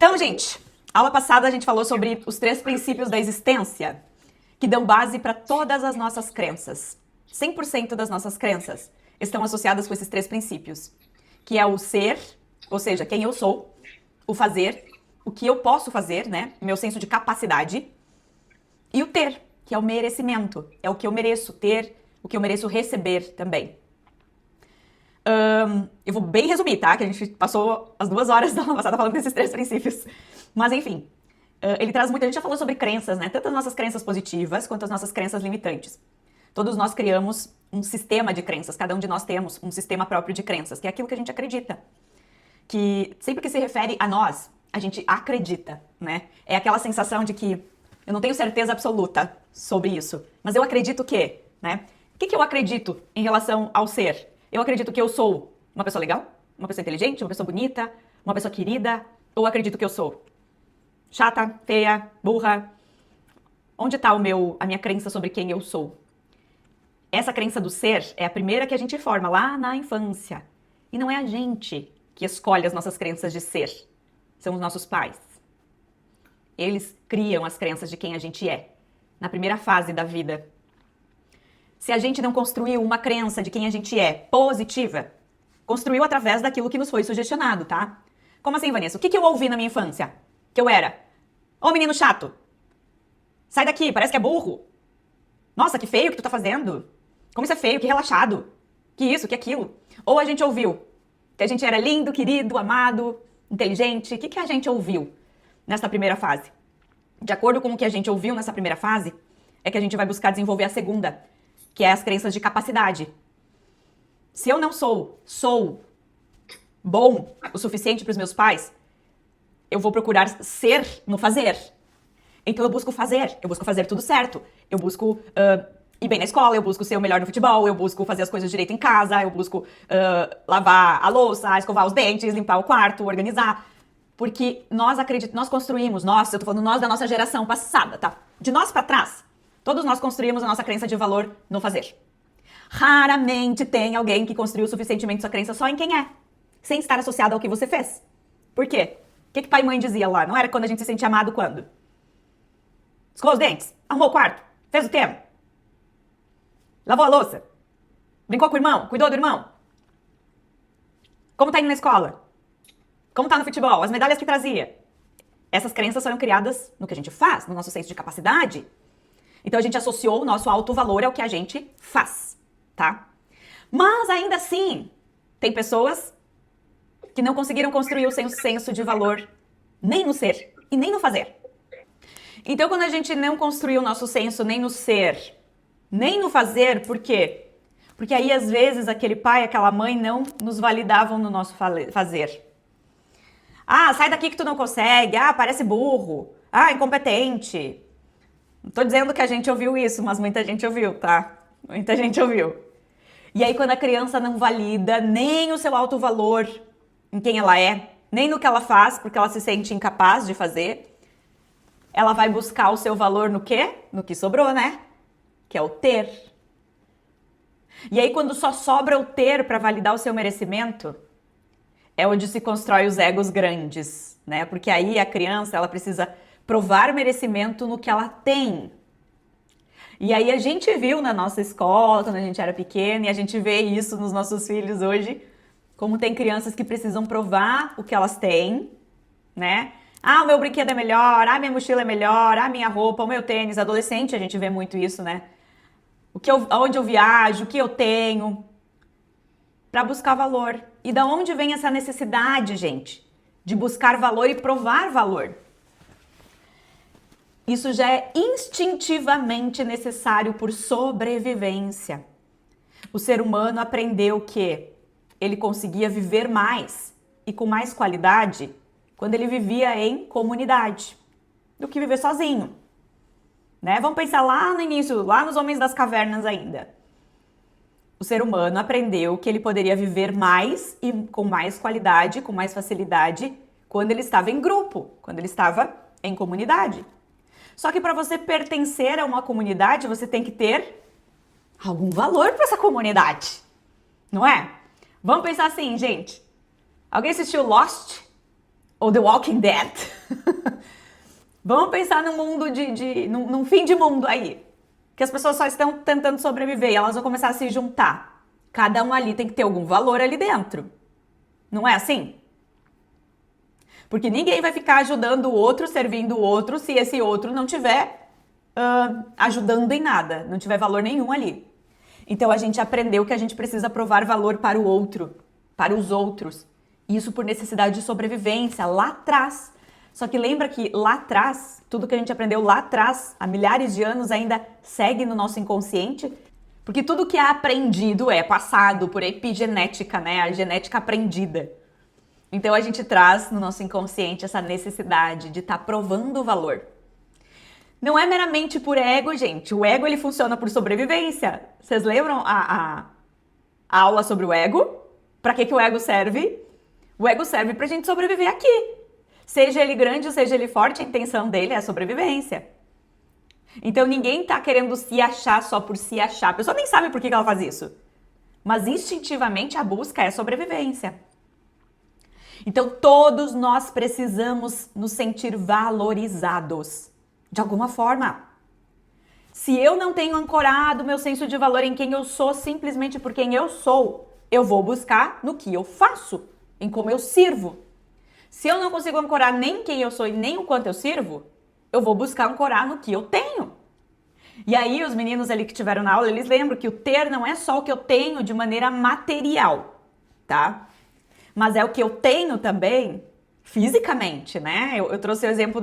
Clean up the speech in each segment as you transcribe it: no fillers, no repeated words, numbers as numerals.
Então, gente, aula passada a gente falou sobre os 3 princípios da existência, que dão base para todas as nossas crenças. 100% das nossas crenças estão associadas com esses 3 princípios, que é o ser, ou seja, quem eu sou, o fazer, o que eu posso fazer, né? Meu senso de capacidade, e o ter, que é o merecimento, é o que eu mereço ter, o que eu mereço receber também. Eu vou bem resumir, tá? Que a gente passou as 2 horas da aula passada falando desses 3 princípios. Mas enfim, ele traz muito, a gente já falou sobre crenças, né? Tanto as nossas crenças positivas quanto as nossas crenças limitantes. Todos nós criamos um sistema de crenças, cada um de nós temos um sistema próprio de crenças, que é aquilo que a gente acredita. Que sempre que se refere a nós, a gente acredita, né? É aquela sensação de que eu não tenho certeza absoluta sobre isso, mas eu acredito que, né? O que eu acredito em relação ao ser? Eu acredito que eu sou uma pessoa legal, uma pessoa inteligente, uma pessoa bonita, uma pessoa querida, ou acredito que eu sou chata, feia, burra? Onde está a minha crença sobre quem eu sou? Essa crença do ser é a primeira que a gente forma lá na infância. E não é a gente que escolhe as nossas crenças de ser. São os nossos pais. Eles criam as crenças de quem a gente é, na primeira fase da vida. Se a gente não construiu uma crença de quem a gente é positiva, construiu através daquilo que nos foi sugestionado, tá? Como assim, Vanessa? O que eu ouvi na minha infância? Que eu era? Ô, menino chato! Sai daqui, parece que é burro! Nossa, que feio que tu tá fazendo! Como isso é feio, que relaxado! Que isso, que aquilo! Ou a gente ouviu que a gente era lindo, querido, amado, inteligente. O que a gente ouviu nessa primeira fase? De acordo com o que a gente ouviu nessa primeira fase, é que a gente vai buscar desenvolver a segunda, que é as crenças de capacidade. Se eu não sou bom o suficiente para os meus pais, eu vou procurar ser no fazer. Então eu busco fazer tudo certo. Eu busco ir bem na escola, eu busco ser o melhor no futebol, eu busco fazer as coisas direito em casa, eu busco lavar a louça, escovar os dentes, limpar o quarto, organizar. Porque nós construímos, eu tô falando nós da nossa geração passada, tá? De nós para trás, todos nós construímos a nossa crença de valor no fazer. Raramente tem alguém que construiu suficientemente sua crença só em quem é, sem estar associado ao que você fez. Por quê? O que pai e mãe dizia lá? Não era quando a gente se sentia amado quando? Escovou os dentes? Arrumou o quarto? Fez o tema? Lavou a louça? Brincou com o irmão? Cuidou do irmão? Como tá indo na escola? Como tá no futebol? As medalhas que trazia? Essas crenças foram criadas no que a gente faz, no nosso senso de capacidade. Então a gente associou o nosso alto valor ao que a gente faz, tá? Mas ainda assim, tem pessoas que não conseguiram construir o seu senso de valor nem no ser e nem no fazer. Então quando a gente não construiu o nosso senso nem no ser, nem no fazer, por quê? Porque aí às vezes aquele pai, aquela mãe não nos validavam no nosso fazer. Ah, sai daqui que tu não consegue. Ah, parece burro. Ah, incompetente. Não tô dizendo que a gente ouviu isso, mas muita gente ouviu, tá? Muita gente ouviu. E aí quando a criança não valida nem o seu alto valor em quem ela é, nem no que ela faz, porque ela se sente incapaz de fazer, ela vai buscar o seu valor no quê? No que sobrou, né? Que é o ter. E aí quando só sobra o ter para validar o seu merecimento, é onde se constrói os egos grandes, né? Porque aí a criança, ela precisa provar merecimento no que ela tem. E aí a gente viu na nossa escola, quando a gente era pequena, e a gente vê isso nos nossos filhos hoje, como tem crianças que precisam provar o que elas têm, né? Ah, o meu brinquedo é melhor, ah, minha mochila é melhor, ah, minha roupa, o meu tênis. Adolescente, a gente vê muito isso, né? Onde eu viajo, o que eu tenho, para buscar valor. E da onde vem essa necessidade, gente, de buscar valor e provar valor? Isso já é instintivamente necessário por sobrevivência. O ser humano aprendeu que ele conseguia viver mais e com mais qualidade quando ele vivia em comunidade do que viver sozinho. Né? Vamos pensar lá no início, lá nos homens das cavernas ainda. O ser humano aprendeu que ele poderia viver mais e com mais qualidade, com mais facilidade, quando ele estava em grupo, quando ele estava em comunidade. Só que para você pertencer a uma comunidade, você tem que ter algum valor para essa comunidade, não é? Vamos pensar assim, gente. Alguém assistiu Lost ou The Walking Dead? Vamos pensar num mundo num fim de mundo aí, que as pessoas só estão tentando sobreviver e elas vão começar a se juntar. Cada um ali tem que ter algum valor ali dentro. Não é assim? Porque ninguém vai ficar ajudando o outro, servindo o outro, se esse outro não tiver ajudando em nada, não tiver valor nenhum ali. Então a gente aprendeu que a gente precisa provar valor para o outro, para os outros. Isso por necessidade de sobrevivência, lá atrás. Só que lembra que lá atrás, tudo que a gente aprendeu lá atrás, há milhares de anos, ainda segue no nosso inconsciente. Porque tudo que é aprendido é passado por epigenética, né? A genética aprendida. Então a gente traz no nosso inconsciente essa necessidade de estar provando o valor. Não é meramente por ego, gente. O ego ele funciona por sobrevivência. Vocês lembram a aula sobre o ego? Para que o ego serve? O ego serve para a gente sobreviver aqui. Seja ele grande ou seja ele forte, a intenção dele é a sobrevivência. Então ninguém tá querendo se achar só por se achar. A pessoa nem sabe por que ela faz isso. Mas instintivamente a busca é sobrevivência. Então todos nós precisamos nos sentir valorizados. De alguma forma. Se eu não tenho ancorado meu senso de valor em quem eu sou, simplesmente por quem eu sou, eu vou buscar no que eu faço, em como eu sirvo. Se eu não consigo ancorar nem quem eu sou e nem o quanto eu sirvo, eu vou buscar ancorar no que eu tenho. E aí os meninos ali que tiveram na aula, eles lembram que o ter não é só o que eu tenho de maneira material, tá? Mas é o que eu tenho também fisicamente, né? Eu trouxe o exemplo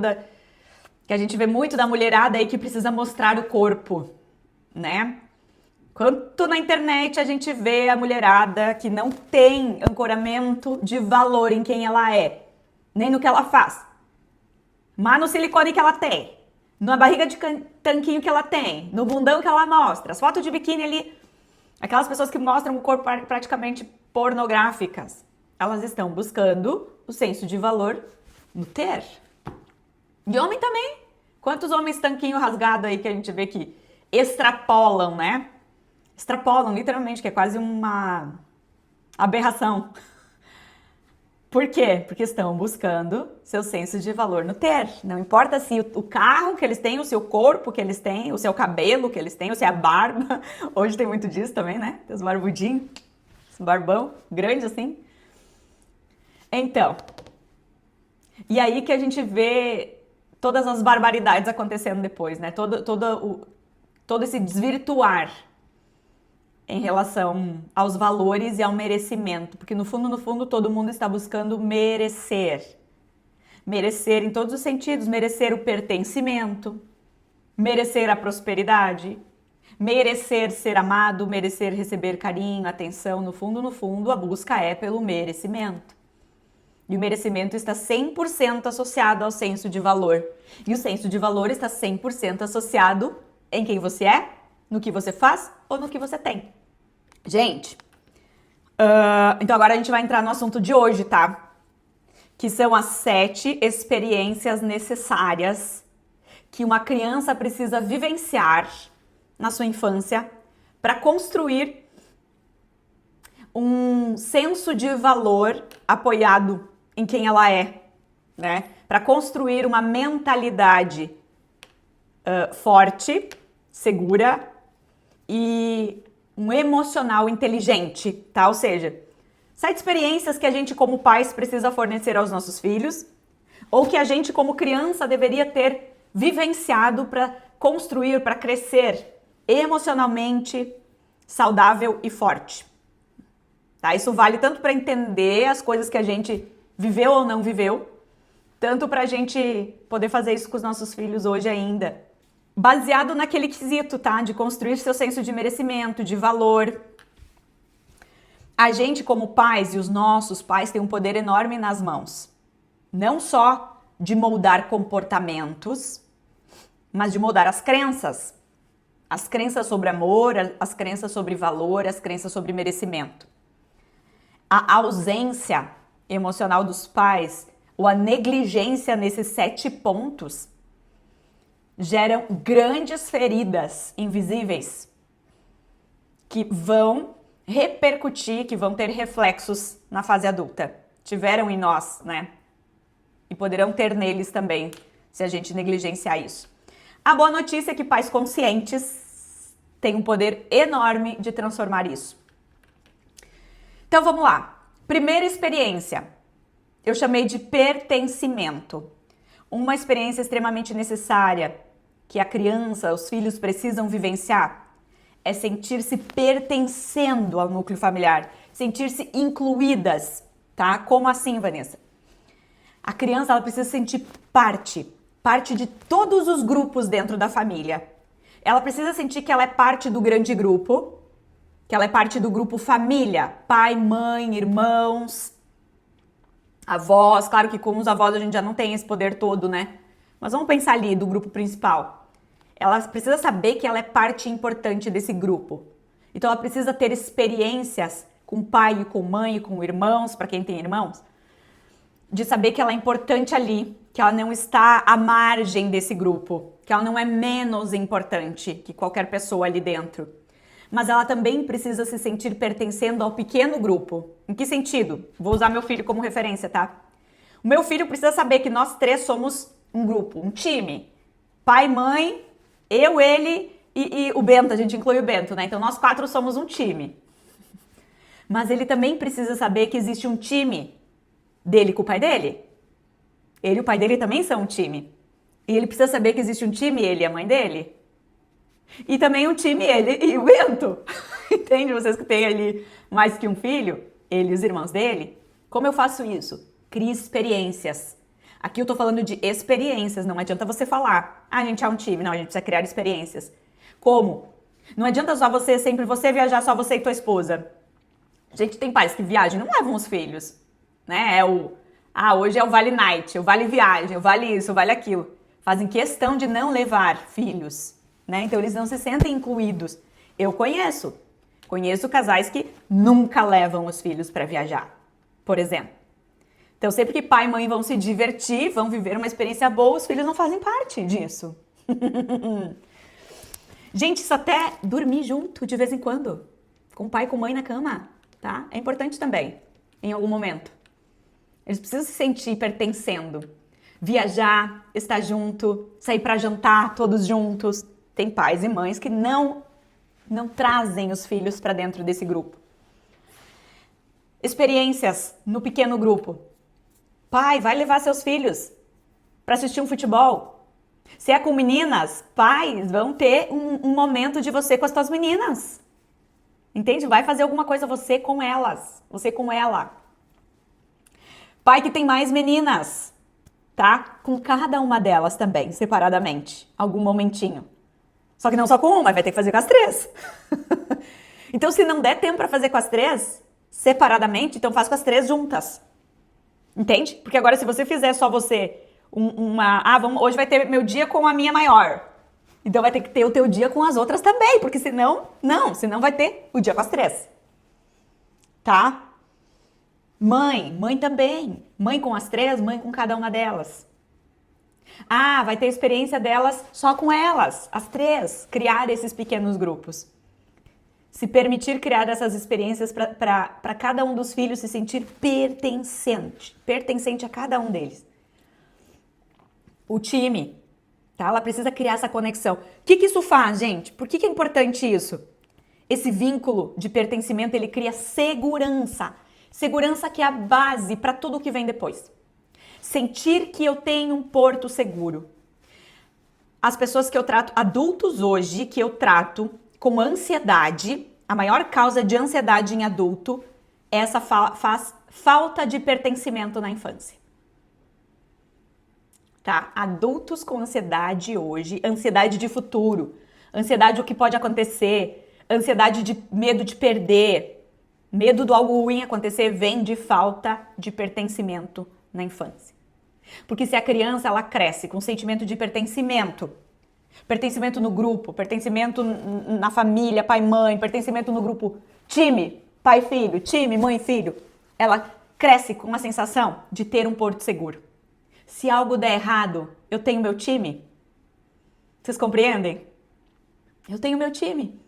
que a gente vê muito da mulherada aí que precisa mostrar o corpo, né? Quanto na internet a gente vê a mulherada que não tem ancoramento de valor em quem ela é, nem no que ela faz, mas no silicone que ela tem, na barriga de tanquinho que ela tem, no bundão que ela mostra, as fotos de biquíni ali, aquelas pessoas que mostram o corpo praticamente pornográficas, elas estão buscando o senso de valor no ter. E homem também. Quantos homens tanquinho rasgado aí que a gente vê que extrapolam, né? Extrapolam, literalmente, que é quase uma aberração. Por quê? Porque estão buscando seu senso de valor no ter. Não importa se o carro que eles têm, o seu corpo que eles têm, o seu cabelo que eles têm, ou se é a barba. Hoje tem muito disso também, né? Tem os barbudinhos, esse barbão grande assim. Então, e aí que a gente vê todas as barbaridades acontecendo depois, né? Todo esse desvirtuar em relação aos valores e ao merecimento, porque no fundo, todo mundo está buscando merecer. Merecer em todos os sentidos, merecer o pertencimento, merecer a prosperidade, merecer ser amado, merecer receber carinho, atenção. No fundo, a busca é pelo merecimento. E o merecimento está 100% associado ao senso de valor. E o senso de valor está 100% associado em quem você é, no que você faz ou no que você tem. Gente, então agora a gente vai entrar no assunto de hoje, tá? Que são as 7 experiências necessárias que uma criança precisa vivenciar na sua infância para construir um senso de valor apoiado em quem ela é, né? Para construir uma mentalidade forte, segura e um emocional inteligente, tá? Ou seja, 7 experiências que a gente como pais precisa fornecer aos nossos filhos ou que a gente como criança deveria ter vivenciado para construir, para crescer emocionalmente saudável e forte. Tá? Isso vale tanto para entender as coisas que a gente viveu ou não viveu, tanto para a gente poder fazer isso com os nossos filhos hoje ainda. Baseado naquele quesito, tá? De construir seu senso de merecimento, de valor. A gente, como pais, e os nossos pais, tem um poder enorme nas mãos. Não só de moldar comportamentos, mas de moldar as crenças. As crenças sobre amor, as crenças sobre valor, as crenças sobre merecimento. A ausência emocional dos pais ou a negligência nesses 7 pontos geram grandes feridas invisíveis que vão repercutir, que vão ter reflexos na fase adulta. Tiveram em nós, né? e poderão ter neles também, se a gente negligenciar isso. A boa notícia é que pais conscientes têm um poder enorme de transformar isso. Então vamos lá. Primeira experiência, eu chamei de pertencimento. Uma experiência extremamente necessária que a criança, os filhos precisam vivenciar é sentir-se pertencendo ao núcleo familiar, sentir-se incluídas, tá? Como assim, Vanessa? A criança, ela precisa sentir parte de todos os grupos dentro da família. Ela precisa sentir que ela é parte do grande grupo, que ela é parte do grupo família, pai, mãe, irmãos, avós. Claro que com os avós a gente já não tem esse poder todo, né? Mas vamos pensar ali do grupo principal. Ela precisa saber que ela é parte importante desse grupo. Então ela precisa ter experiências com pai e com mãe e com irmãos, para quem tem irmãos, de saber que ela é importante ali, que ela não está à margem desse grupo, que ela não é menos importante que qualquer pessoa ali dentro. Mas ela também precisa se sentir pertencendo ao pequeno grupo. Em que sentido? Vou usar meu filho como referência, tá? O meu filho precisa saber que nós três somos um grupo, um time. Pai, mãe, eu, ele e o Bento. A gente inclui o Bento, né? Então nós quatro somos um time. Mas ele também precisa saber que existe um time dele com o pai dele. Ele e o pai dele também são um time. E ele precisa saber que existe um time, ele e a mãe dele. E também um time, ele e o Bento. Entende? Vocês que têm ali mais que um filho, ele e os irmãos dele. Como eu faço isso? Crie experiências. Aqui eu tô falando de experiências, não adianta você falar, a gente é um time. Não, a gente precisa criar experiências. Como? Não adianta só sempre você viajar, só você e tua esposa. A gente tem pais que viajam, não levam os filhos, né? Hoje é o Vale Night, o Vale Viagem, o Vale isso, o Vale aquilo. Fazem questão de não levar filhos, né? Então eles não se sentem incluídos. Eu conheço casais que nunca levam os filhos para viajar, por exemplo. Então, sempre que pai e mãe vão se divertir, vão viver uma experiência boa, os filhos não fazem parte disso. Gente, isso até dormir junto de vez em quando, com pai e com mãe na cama, tá? É importante também, em algum momento. Eles precisam se sentir pertencendo. Viajar, estar junto, sair para jantar todos juntos. Tem pais e mães que não trazem os filhos para dentro desse grupo. Experiências no pequeno grupo. Pai, vai levar seus filhos para assistir um futebol. Se é com meninas, pais vão ter um momento de você com as tuas meninas. Entende? Vai fazer alguma coisa você com elas, você com ela. Pai que tem mais meninas, tá? Com cada uma delas também, separadamente, algum momentinho. Só que não só com uma, vai ter que fazer com as três. Então, se não der tempo para fazer com as três separadamente, então faz com as três juntas. Entende? Porque agora se você fizer só você hoje vai ter meu dia com a minha maior. Então vai ter que ter o teu dia com as outras também, porque senão vai ter o dia com as três. Tá? Mãe também. Mãe com as três, mãe com cada uma delas. Vai ter experiência delas só com elas, as três, criar esses pequenos grupos. Se permitir criar essas experiências para cada um dos filhos se sentir pertencente a cada um deles. O time, tá? Ela precisa criar essa conexão. O que isso faz, gente? Por que é importante isso? Esse vínculo de pertencimento, ele cria segurança. Segurança que é a base para tudo que vem depois. Sentir que eu tenho um porto seguro. As pessoas que eu trato, adultos hoje, que eu trato com ansiedade, a maior causa de ansiedade em adulto é essa falta de pertencimento na infância. Tá? Adultos com ansiedade hoje, ansiedade de futuro, ansiedade do que pode acontecer, ansiedade de medo de perder, medo do algo ruim acontecer, vem de falta de pertencimento na infância. Porque se a criança ela cresce com sentimento de pertencimento no grupo, pertencimento na família, pai, mãe, pertencimento no grupo, time, pai, filho, time, mãe, filho, ela cresce com uma sensação de ter um porto seguro. Se algo der errado, eu tenho meu time. Vocês compreendem? Eu tenho meu time.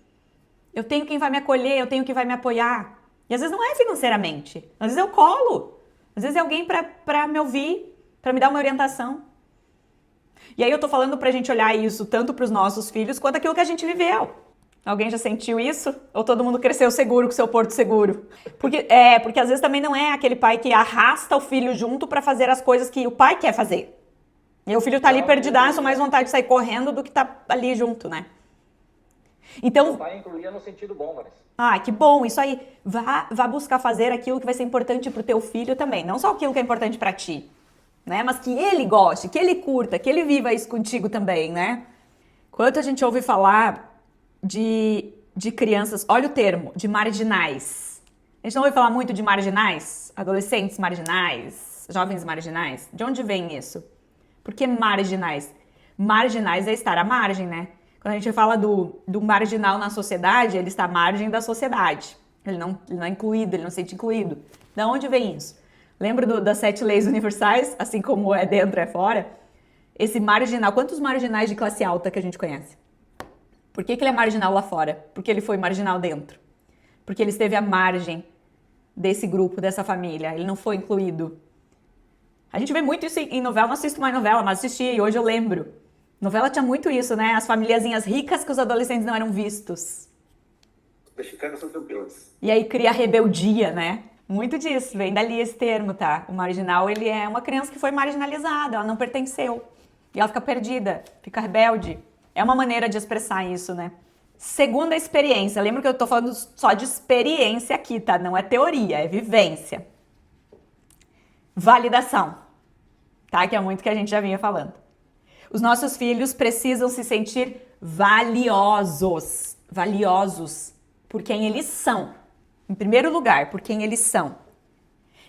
Eu tenho quem vai me acolher, eu tenho quem vai me apoiar. E às vezes não é financeiramente, às vezes eu colo, às vezes é alguém para me ouvir, para me dar uma orientação. E aí eu tô falando pra gente olhar isso tanto pros nossos filhos quanto aquilo que a gente viveu. Alguém já sentiu isso? Ou todo mundo cresceu seguro com seu porto seguro? Porque às vezes também não é aquele pai que arrasta o filho junto pra fazer as coisas que o pai quer fazer. E o filho tá ali perdidaço, mais vontade de sair correndo do que tá ali junto, né? Então, o pai incluía no sentido bom, Vanessa. Ah, que bom, isso aí. Vá buscar fazer aquilo que vai ser importante pro teu filho também. Não só aquilo que é importante pra ti, né? Mas que ele goste, que ele curta, que ele viva isso contigo também, né? Quanto a gente ouve falar de crianças, olha o termo, de marginais. A gente não ouve falar muito de marginais? Adolescentes marginais, jovens marginais? De onde vem isso? Por que marginais? Marginais é estar à margem, né? Quando a gente fala do marginal na sociedade, ele está à margem da sociedade. Ele não é incluído, ele não se sente incluído. De onde vem isso? Lembra das 7 leis universais? Assim como é dentro, é fora? Esse marginal, quantos marginais de classe alta que a gente conhece? Por que ele é marginal lá fora? Porque ele foi marginal dentro. Porque ele esteve à margem desse grupo, dessa família. Ele não foi incluído. A gente vê muito isso em novela. Não assisto mais novela, mas assisti e hoje eu lembro. Novela tinha muito isso, né? As famíliazinhas ricas que os adolescentes não eram vistos. Os mexicanos são tranquilos. E aí cria a rebeldia, né? Muito disso, vem dali esse termo, tá? O marginal, ele é uma criança que foi marginalizada, ela não pertenceu. E ela fica perdida, fica rebelde. É uma maneira de expressar isso, né? Segunda experiência. Lembra que eu tô falando só de experiência aqui, tá? Não é teoria, é vivência. Validação, tá? Que é muito que a gente já vinha falando. Os nossos filhos precisam se sentir valiosos por quem eles são. Em primeiro lugar, por quem eles são.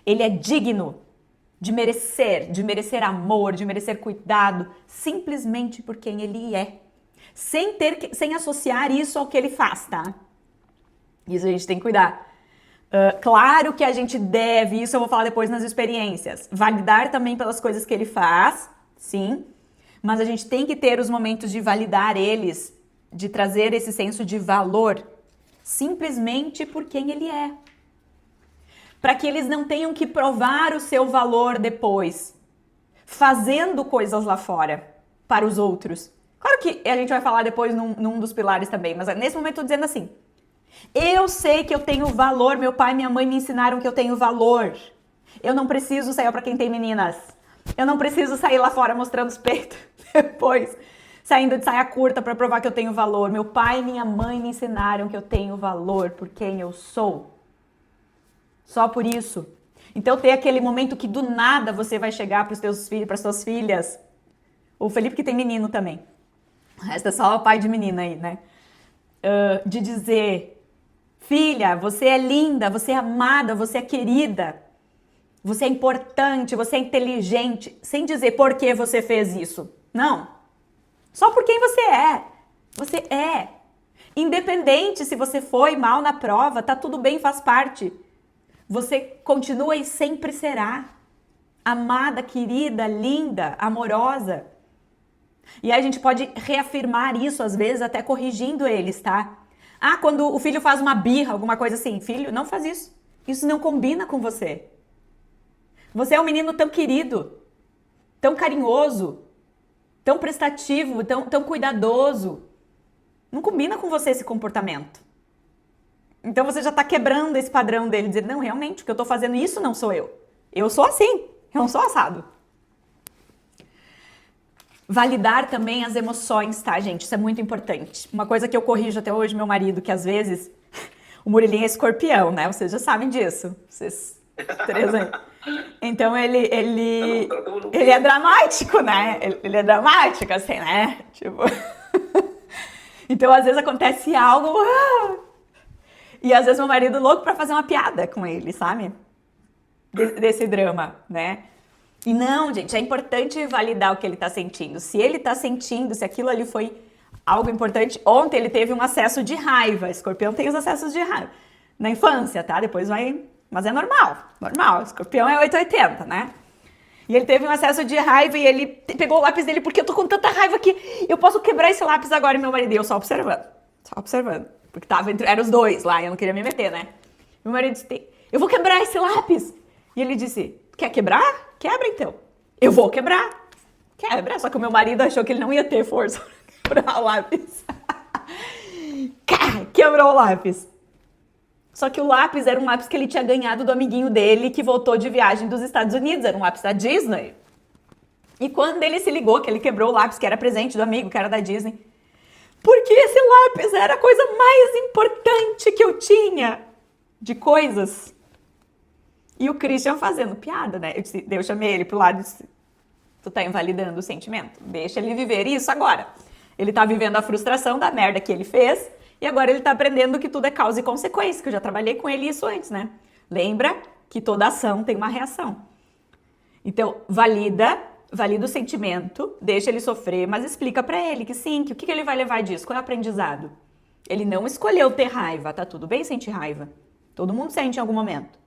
Ele é digno de merecer amor, de merecer cuidado, simplesmente por quem ele é. Sem associar isso ao que ele faz, tá? Isso a gente tem que cuidar. Claro que a gente deve, isso eu vou falar depois nas experiências, validar também pelas coisas que ele faz, sim, mas a gente tem que ter os momentos de validar eles, de trazer esse senso de valor, simplesmente por quem ele é. Para que eles não tenham que provar o seu valor depois, fazendo coisas lá fora, para os outros. Claro que a gente vai falar depois num dos pilares também, mas nesse momento eu tô dizendo assim, eu sei que eu tenho valor, meu pai e minha mãe me ensinaram que eu tenho valor. Eu não preciso sair para quem tem meninas. Eu não preciso sair lá fora mostrando os peitos depois, saindo de saia curta para provar que eu tenho valor. Meu pai e minha mãe me ensinaram que eu tenho valor por quem eu sou. Só por isso. Então tem aquele momento que do nada você vai chegar para os teus filhos, para as suas filhas. O Felipe que tem menino também. O resto é só o pai de menina aí, né? De dizer, filha, você é linda, você é amada, você é querida. Você é importante, você é inteligente, sem dizer por que você fez isso. Não. Só por quem você é. Você é. Independente se você foi mal na prova, tá tudo bem, faz parte. Você continua e sempre será. Amada, querida, linda, amorosa. E aí a gente pode reafirmar isso, às vezes, até corrigindo eles, tá? Ah, quando o filho faz uma birra, alguma coisa assim. Filho, não faz isso. Isso não combina com você. Você é um menino tão querido, tão carinhoso, tão prestativo, tão cuidadoso. Não combina com você esse comportamento. Então você já tá quebrando esse padrão dele, dizendo, não, realmente, o que eu tô fazendo isso não sou eu. Eu sou assim, eu não sou assado. Validar também as emoções, tá, gente? Isso é muito importante. Uma coisa que eu corrijo até hoje, meu marido, que às vezes o Murilinho é escorpião, né? Vocês já sabem disso. Vocês três aí. Então ele é dramático, né? Ele é dramático, assim, né? Tipo... Então, às vezes acontece algo... E às vezes meu marido louco pra fazer uma piada com ele, sabe? Desse drama, né? E não, gente, é importante validar o que ele tá sentindo. Se ele tá sentindo, se aquilo ali foi algo importante... Ontem ele teve um acesso de raiva. Escorpião tem os acessos de raiva. Na infância, tá? Depois vai... Mas é normal. Escorpião é 880, né? E ele teve um acesso de raiva e ele pegou o lápis dele porque eu tô com tanta raiva que eu posso quebrar esse lápis agora. E meu marido e eu só observando. Porque eram os dois lá e eu não queria me meter, né? Meu marido disse, eu vou quebrar esse lápis. E ele disse, quer quebrar? Quebra então. eu vou quebrar. Quebra, só que o meu marido achou que ele não ia ter força pra quebrar o lápis. Quebrou o lápis. Só que o lápis era um lápis que ele tinha ganhado do amiguinho dele que voltou de viagem dos Estados Unidos. Era um lápis da Disney. E quando ele se ligou que ele quebrou o lápis, que era presente do amigo, que era da Disney, porque esse lápis era a coisa mais importante que eu tinha de coisas. E o Christian fazendo piada, né? Eu chamei ele pro lado e disse, tu tá invalidando o sentimento. Deixa ele viver isso agora. Ele tá vivendo a frustração da merda que ele fez e agora ele tá aprendendo que tudo é causa e consequência, que eu já trabalhei com ele isso antes, né? Lembra que toda ação tem uma reação. Então, valida o sentimento, deixa ele sofrer, mas explica pra ele que sim, que o que ele vai levar disso, qual é o aprendizado. Ele não escolheu ter raiva, tá tudo bem sentir raiva. Todo mundo sente em algum momento.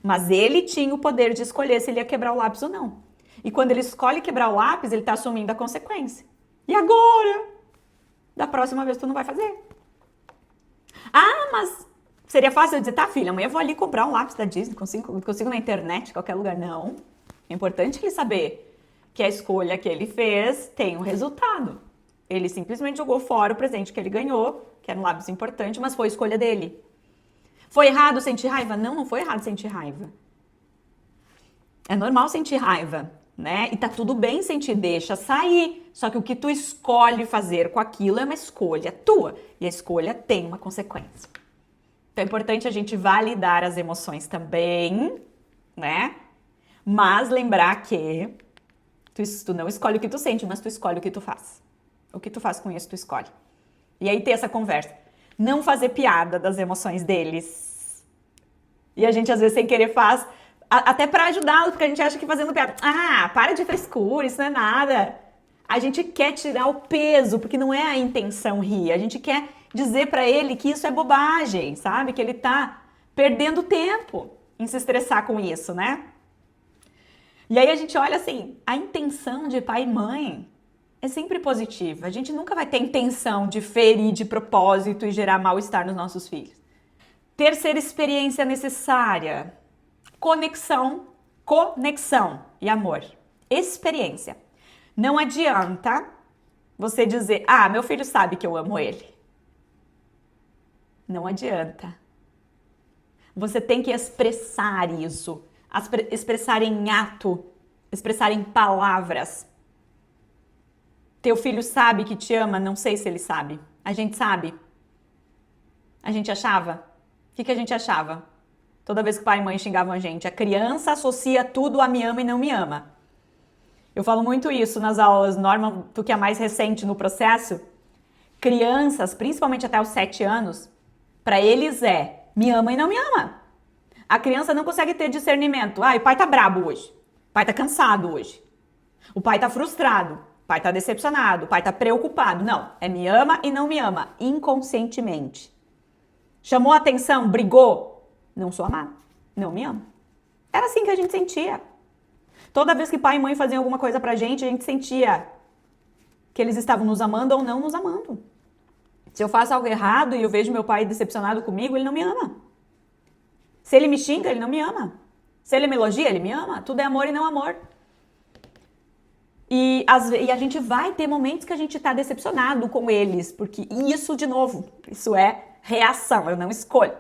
Mas ele tinha o poder de escolher se ele ia quebrar o lápis ou não. E quando ele escolhe quebrar o lápis, ele tá assumindo a consequência. E agora? Da próxima vez tu não vai fazer. Ah, mas seria fácil eu dizer, tá filha, amanhã eu vou ali comprar um lápis da Disney, consigo na internet, em qualquer lugar. Não. É importante ele saber que a escolha que ele fez tem um resultado. Ele simplesmente jogou fora o presente que ele ganhou, que era um lápis importante, mas foi a escolha dele. Foi errado sentir raiva? Não, não foi errado sentir raiva. É normal sentir raiva, né? E tá tudo bem sentir, deixa sair. Só que o que tu escolhe fazer com aquilo é uma escolha tua. E a escolha tem uma consequência. Então é importante a gente validar as emoções também, né? Mas lembrar que tu não escolhe o que tu sente, mas tu escolhe o que tu faz. O que tu faz com isso, tu escolhe. E aí ter essa conversa. Não fazer piada das emoções deles. E a gente às vezes sem querer faz, até pra ajudá-los, porque a gente acha que fazendo piada, para de frescura, isso não é nada. A gente quer tirar o peso, porque não é a intenção rir. A gente quer dizer pra ele que isso é bobagem, sabe? Que ele tá perdendo tempo em se estressar com isso, né? E aí a gente olha assim, a intenção de pai e mãe é sempre positiva. A gente nunca vai ter intenção de ferir de propósito e gerar mal-estar nos nossos filhos. Terceira experiência necessária, conexão e amor. Experiência. Não adianta você dizer, meu filho sabe que eu amo ele. Não adianta. Você tem que expressar isso. Expressar em ato, expressar em palavras. Teu filho sabe que te ama? Não sei se ele sabe. A gente sabe. A gente achava? O que a gente achava? Toda vez que pai e mãe xingavam a gente, a criança associa tudo a me ama e não me ama. Eu falo muito isso nas aulas, Norma, tu que é mais recente no processo. Crianças, principalmente até os 7 anos, para eles me ama e não me ama. A criança não consegue ter discernimento. O pai tá brabo hoje. O pai tá cansado hoje. O pai tá frustrado. O pai tá decepcionado. O pai tá preocupado. Não, me ama e não me ama. Inconscientemente. Chamou a atenção, brigou. Não sou amado. Não me ama. Era assim que a gente sentia. Toda vez que pai e mãe faziam alguma coisa pra gente, a gente sentia que eles estavam nos amando ou não nos amando. Se eu faço algo errado e eu vejo meu pai decepcionado comigo, ele não me ama. Se ele me xinga, ele não me ama. Se ele me elogia, ele me ama. Tudo é amor e não amor. E a gente vai ter momentos que a gente tá decepcionado com eles, porque isso, de novo, isso é reação, eu não escolho.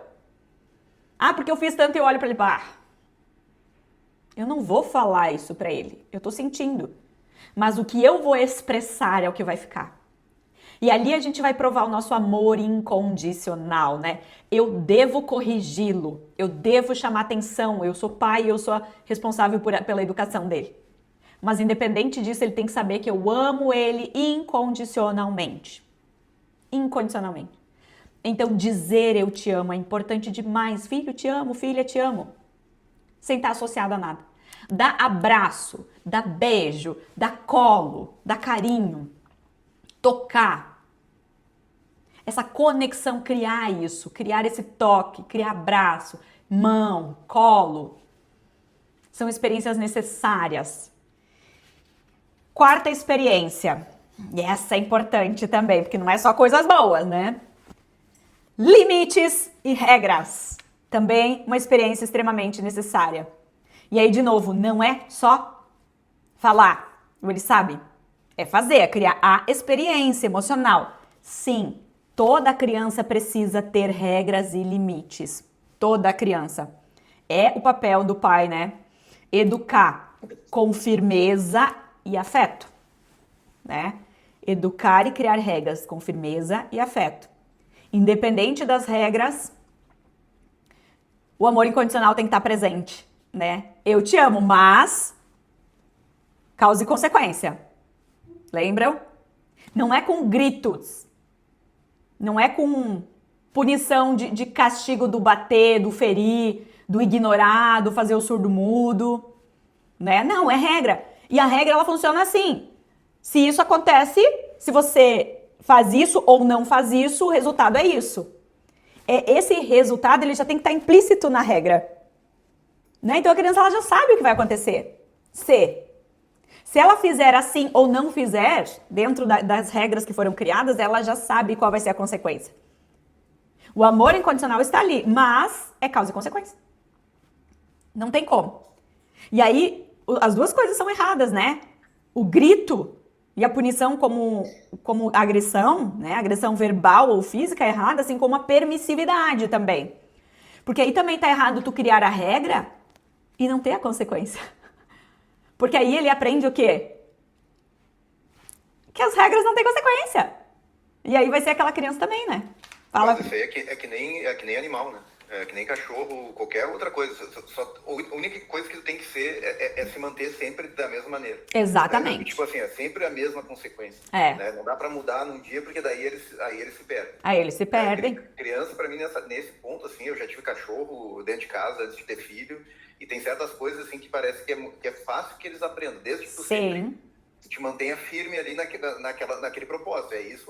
Porque eu fiz tanto e eu olho pra ele, eu não vou falar isso pra ele, eu tô sentindo. Mas o que eu vou expressar é o que vai ficar. E ali a gente vai provar o nosso amor incondicional, né? Eu devo corrigi-lo, eu devo chamar atenção, eu sou pai, eu sou responsável pela educação dele. Mas independente disso, ele tem que saber que eu amo ele incondicionalmente. Incondicionalmente. Então dizer eu te amo é importante demais. Filho, te amo, filha, te amo. Sem estar associado a nada. Dá abraço, dá beijo, dá colo, dá carinho. Tocar, essa conexão, criar isso, criar esse toque, criar abraço, mão, colo, são experiências necessárias. Quarta experiência, e essa é importante também, porque não é só coisas boas, né? Limites e regras, também uma experiência extremamente necessária. E aí, de novo, não é só Falar, ele sabe. É fazer, é criar a experiência emocional. Sim, toda criança precisa ter regras e limites. Toda criança. É o papel do pai, né? Educar com firmeza e afeto, né? Educar e criar regras com firmeza e afeto. Independente das regras, o amor incondicional tem que estar presente, né? Eu te amo, mas causa e consequência. Lembram? Não é com gritos. Não é com punição de castigo do bater, do ferir, do ignorar, do fazer o surdo mudo, né? Não, é regra. E a regra, ela funciona assim. Se isso acontece, se você faz isso ou não faz isso, o resultado é isso. Esse resultado, ele já tem que estar implícito na regra. Né? Então a criança, ela já sabe o que vai acontecer. Se ela fizer assim ou não fizer, dentro das regras que foram criadas, ela já sabe qual vai ser a consequência. O amor incondicional está ali, mas é causa e consequência. Não tem como. E aí, as duas coisas são erradas, né? O grito e a punição como agressão, né? Agressão verbal ou física é errada, assim como a permissividade também. Porque aí também tá errado tu criar a regra e não ter a consequência. Porque aí ele aprende o quê? Que as regras não têm consequência. E aí vai ser aquela criança também, né? Fala. Mas isso aí é que nem animal, né? É que nem cachorro, qualquer outra coisa. A única coisa que tem que ser é se manter sempre da mesma maneira. Exatamente. Tipo assim, é sempre a mesma consequência. É. Né? Não dá pra mudar num dia, porque daí eles se perdem. Aí eles se perdem. Criança, pra mim, nesse ponto, assim, eu já tive cachorro dentro de casa antes de ter filho. E tem certas coisas, assim, que parece que é fácil que eles aprendam. Desde que tu sempre te mantenha firme ali naquele propósito. É isso.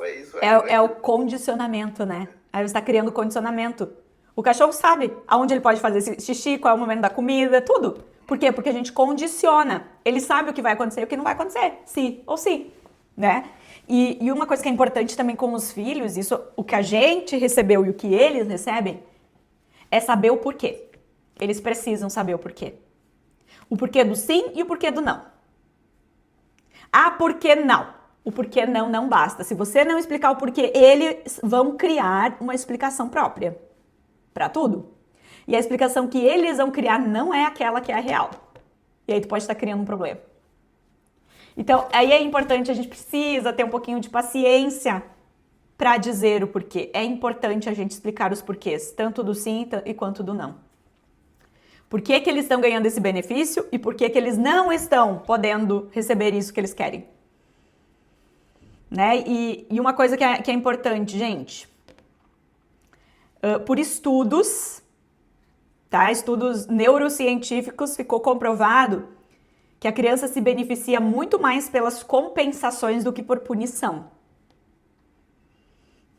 É o condicionamento, né? Aí você está criando condicionamento. O cachorro sabe aonde ele pode fazer esse xixi, qual é o momento da comida, tudo. Por quê? Porque a gente condiciona. Ele sabe o que vai acontecer e o que não vai acontecer. Sim ou sim, né? E uma coisa que é importante também com os filhos, isso, o que a gente recebeu e o que eles recebem, é saber o porquê. Eles precisam saber o porquê. O porquê do sim e o porquê do não. Ah, por que não? O porquê não basta. Se você não explicar o porquê, eles vão criar uma explicação própria para tudo. E a explicação que eles vão criar não é aquela que é a real. E aí tu pode estar criando um problema. Então, aí é importante, a gente precisa ter um pouquinho de paciência para dizer o porquê. É importante a gente explicar os porquês, tanto do sim e quanto do não. Por que eles estão ganhando esse benefício e por que eles não estão podendo receber isso que eles querem. Né? E uma coisa que é importante, gente, por estudos, tá? Estudos neurocientíficos, ficou comprovado que a criança se beneficia muito mais pelas compensações do que por punição.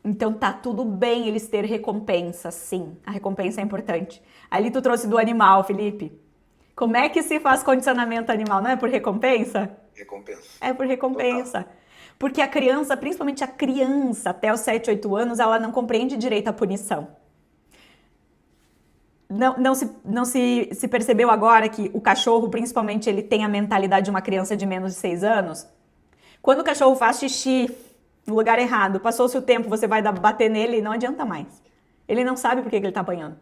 Então tá tudo bem eles ter recompensa, sim. A recompensa é importante. Ali tu trouxe do animal, Felipe. Como é que se faz condicionamento animal? Não é por recompensa? Recompensa. É por recompensa. Total. Porque a criança, principalmente a criança, até os 7, 8 anos, ela não compreende direito a punição. Não se percebeu agora que o cachorro, principalmente, ele tem a mentalidade de uma criança de menos de 6 anos? Quando o cachorro faz xixi no lugar errado, passou-se o tempo, você vai bater nele e não adianta mais. Ele não sabe por que ele tá apanhando.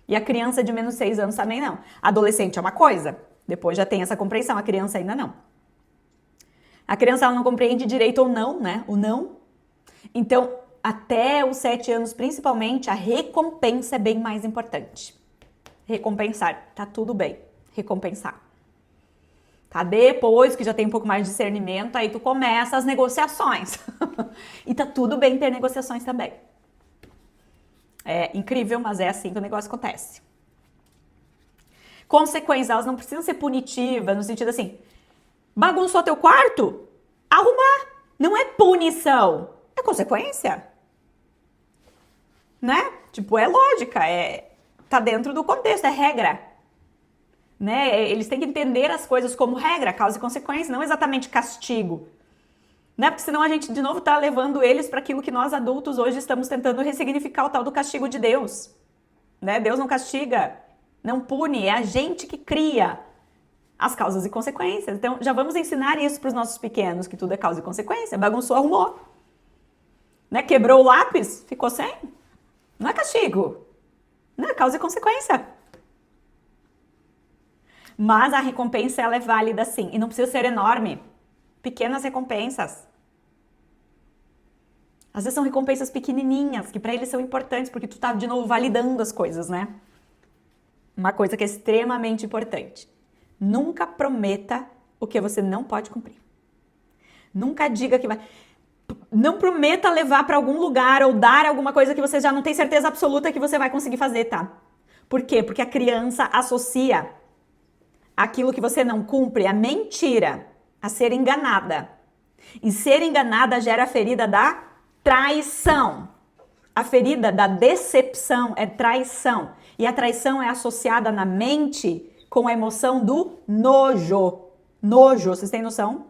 E a criança de menos de 6 anos também não. Adolescente é uma coisa, depois já tem essa compreensão, a criança ainda não. A criança ela não compreende direito ou não, né? O não. Então, até os 7 anos, principalmente, a recompensa é bem mais importante. Recompensar. Tá tudo bem. Recompensar. Tá? Depois que já tem um pouco mais de discernimento, aí tu começa as negociações. E tá tudo bem ter negociações também. É incrível, mas é assim que o negócio acontece. Consequências, elas não precisam ser punitivas, no sentido assim, bagunçou teu quarto? Arrumar. Não é punição. É consequência. Né? Tipo, é lógica, tá dentro do contexto, é regra. Né? Eles têm que entender as coisas como regra, causa e consequência, não exatamente castigo. Né? Porque senão a gente, de novo, tá levando eles para aquilo que nós adultos hoje estamos tentando ressignificar, o tal do castigo de Deus. Né? Deus não castiga, não pune, é a gente que cria as causas e consequências. Então, já vamos ensinar isso para os nossos pequenos, que tudo é causa e consequência. Bagunçou, arrumou. Né? Quebrou o lápis, ficou sem. Não é castigo. Não é causa e consequência. Mas a recompensa, ela é válida sim. E não precisa ser enorme. Pequenas recompensas. Às vezes são recompensas pequenininhas, que para eles são importantes, porque tu tá, de novo, validando as coisas, né? Uma coisa que é extremamente importante. Nunca prometa o que você não pode cumprir. Nunca diga que vai... Não prometa levar para algum lugar ou dar alguma coisa que você já não tem certeza absoluta que você vai conseguir fazer, tá? Por quê? Porque a criança associa aquilo que você não cumpre a mentira, a ser enganada. E ser enganada gera a ferida da traição. A ferida da decepção é traição. E a traição é associada na mente com a emoção do nojo. Nojo, vocês têm noção?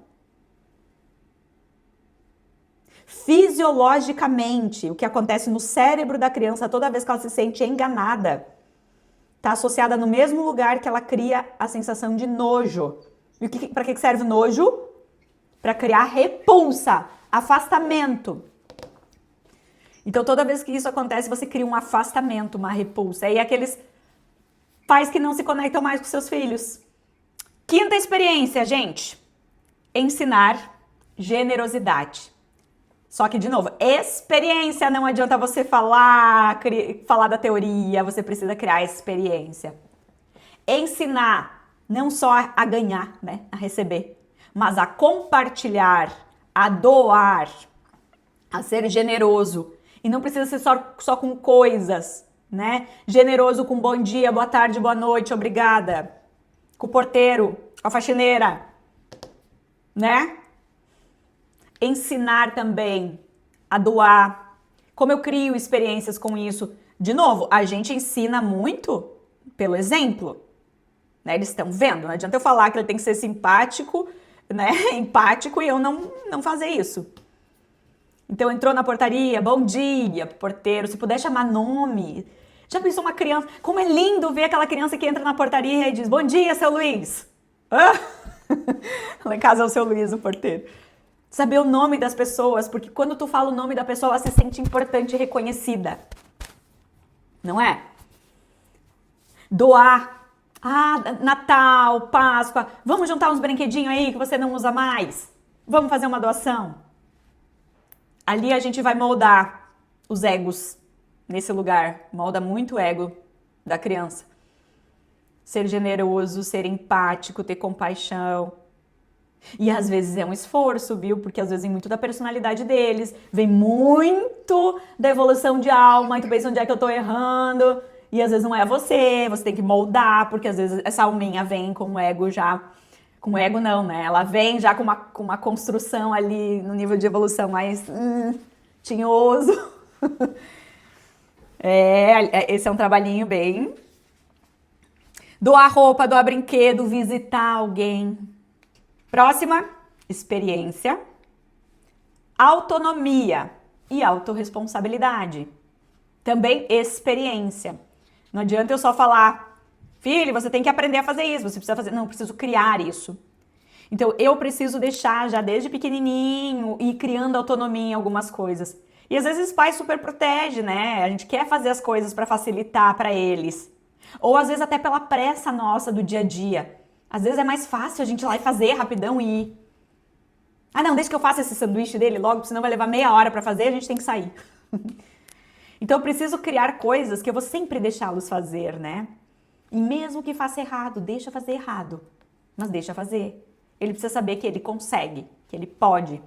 Fisiologicamente, o que acontece no cérebro da criança toda vez que ela se sente enganada, está associada no mesmo lugar que ela cria a sensação de nojo. E para que serve o nojo? Para criar repulsa, afastamento. Então, toda vez que isso acontece, você cria um afastamento, uma repulsa. E aqueles pais que não se conectam mais com seus filhos. Quinta experiência, gente. Ensinar generosidade. Só que, de novo, experiência. Não adianta você falar da teoria, você precisa criar experiência. Ensinar não só a ganhar, né, a receber, mas a compartilhar, a doar, a ser generoso. E não precisa ser só com coisas, né? Generoso com bom dia, boa tarde, boa noite, obrigada. Com o porteiro, com a faxineira, né? Ensinar também a doar. Como eu crio experiências com isso? De novo, a gente ensina muito pelo exemplo. Né? Eles estão vendo. Não adianta eu falar que ele tem que ser simpático, né? Empático e eu não fazer isso. Então entrou na portaria, bom dia, porteiro. Se puder chamar nome. Já pensou uma criança? Como é lindo ver aquela criança que entra na portaria e diz, bom dia, seu Luiz. Lá em casa é o seu Luiz, o porteiro. Saber o nome das pessoas, porque quando tu fala o nome da pessoa, ela se sente importante e reconhecida. Não é? Doar. Ah, Natal, Páscoa. Vamos juntar uns brinquedinhos aí que você não usa mais? Vamos fazer uma doação? Ali a gente vai moldar os egos nesse lugar. Molda muito o ego da criança. Ser generoso, ser empático, ter compaixão. E às vezes é um esforço, viu? Porque às vezes vem muito da personalidade deles, vem muito da evolução de alma, e tu pensa onde é que eu tô errando, e às vezes não é você tem que moldar, porque às vezes essa alminha vem com o ego já, com o ego não, né? Ela vem já com uma construção ali no nível de evolução mais tinhoso. Esse é um trabalhinho bem... Doar roupa, doar brinquedo, visitar alguém... Próxima, experiência, autonomia e autorresponsabilidade. Também experiência. Não adianta eu só falar, filho, você tem que aprender a fazer isso, você precisa fazer... Não, eu preciso criar isso. Então, eu preciso deixar já desde pequenininho e ir criando autonomia em algumas coisas. E às vezes os pais super protegem, né? A gente quer fazer as coisas para facilitar para eles. Ou às vezes até pela pressa nossa do dia a dia. Às vezes é mais fácil a gente ir lá e fazer rapidão e ir. Ah, não, deixa que eu faça esse sanduíche dele logo, senão vai levar meia hora para fazer e a gente tem que sair. Então eu preciso criar coisas que eu vou sempre deixá-los fazer, né? E mesmo que faça errado, deixa fazer errado. Mas deixa fazer. Ele precisa saber que ele consegue, que ele pode.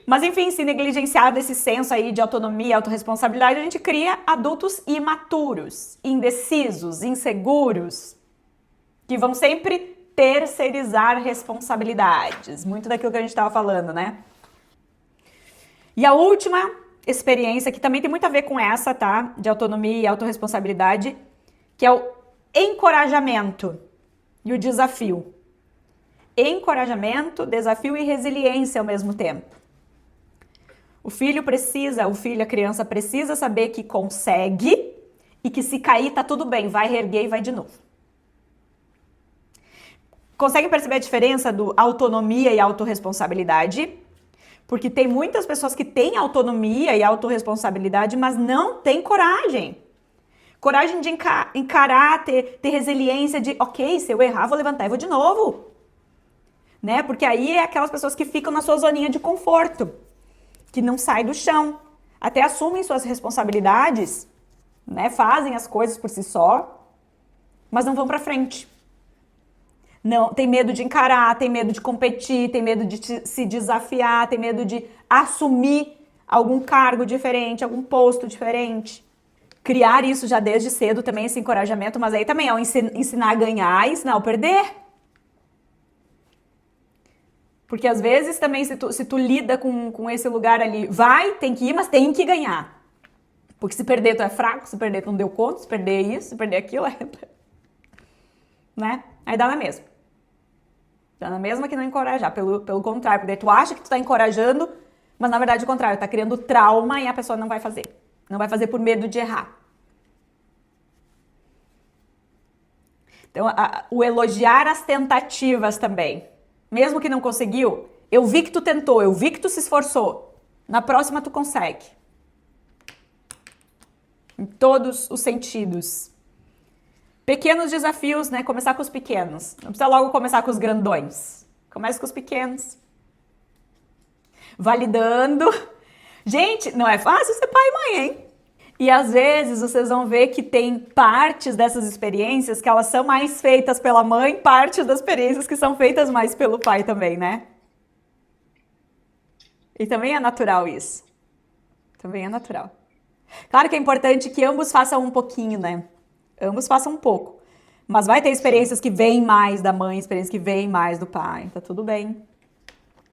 Mas enfim, se negligenciar desse senso aí de autonomia e autorresponsabilidade, a gente cria adultos imaturos, indecisos, inseguros, que vão sempre terceirizar responsabilidades. Muito daquilo que a gente estava falando, né? E a última experiência, que também tem muito a ver com essa, tá? De autonomia e autorresponsabilidade, que é o encorajamento e o desafio. Encorajamento, desafio e resiliência ao mesmo tempo. A criança precisa saber que consegue e que se cair tá tudo bem, vai reerguer e vai de novo. Conseguem perceber a diferença do autonomia e autorresponsabilidade? Porque tem muitas pessoas que têm autonomia e autorresponsabilidade, mas não têm coragem. Coragem de encarar, ter resiliência de, ok, se eu errar, vou levantar e vou de novo. Né? Porque aí é aquelas pessoas que ficam na sua zoninha de conforto, que não saem do chão, até assumem suas responsabilidades, né? Fazem as coisas por si só, mas não vão pra frente. Não, tem medo de encarar, tem medo de competir, tem medo de se desafiar, tem medo de assumir algum cargo diferente, algum posto diferente. Criar isso já desde cedo também, esse encorajamento, mas aí também é ensinar a ganhar e ensinar a perder. Porque às vezes também se tu lida com esse lugar ali, tem que ir, mas tem que ganhar. Porque se perder tu é fraco, se perder tu não deu conta, se perder isso, se perder aquilo, né? Aí dá na mesma. Dá na mesma que não encorajar, pelo contrário, porque tu acha que tu tá encorajando, mas na verdade o contrário, tá criando trauma e a pessoa não vai fazer. Não vai fazer por medo de errar. Então, o elogiar as tentativas também. Mesmo que não conseguiu, eu vi que tu tentou, eu vi que tu se esforçou. Na próxima tu consegue. Em todos os sentidos. Pequenos desafios, né? Começar com os pequenos. Não precisa logo começar com os grandões. Comece com os pequenos. Validando. Gente, não é fácil ser pai e mãe, hein? E às vezes vocês vão ver que tem partes dessas experiências que elas são mais feitas pela mãe, partes das experiências que são feitas mais pelo pai também, né? E também é natural isso. Também é natural. Claro que é importante que ambos façam um pouquinho, né? Ambos façam um pouco. Mas vai ter experiências que vêm mais da mãe, experiências que vêm mais do pai. Tá tudo bem.